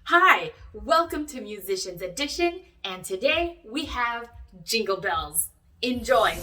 Hi, welcome to Musicians Edition, and today we have Jingle Bells. Enjoy!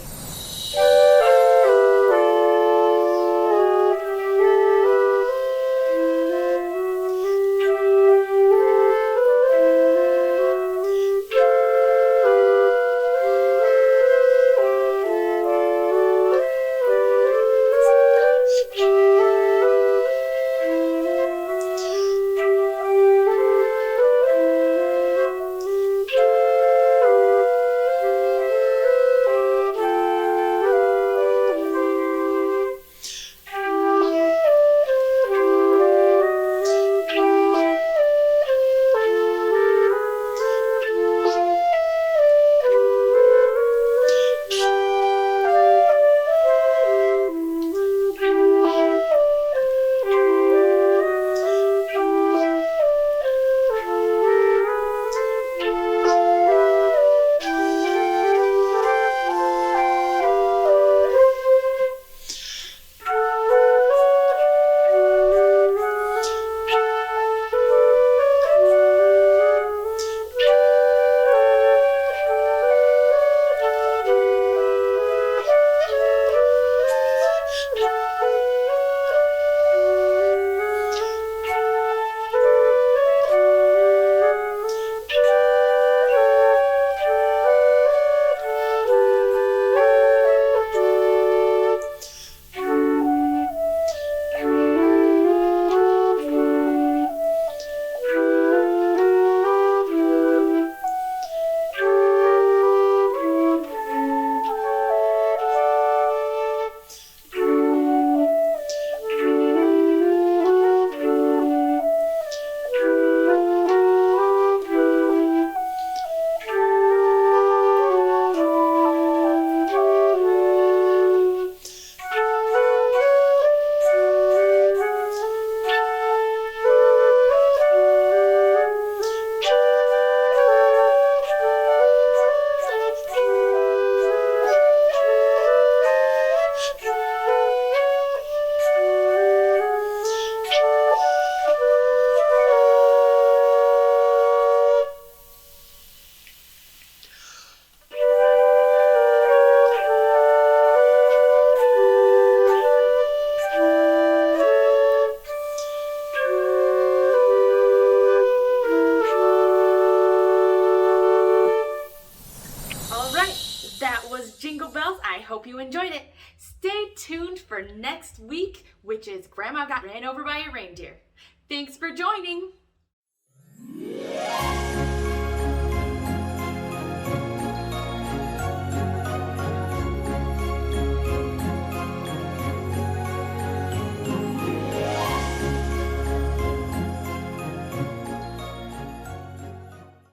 That was Jingle Bells. I hope you enjoyed it. Stay tuned for next week, which is Grandma Got Ran Over by a Reindeer. Thanks for joining.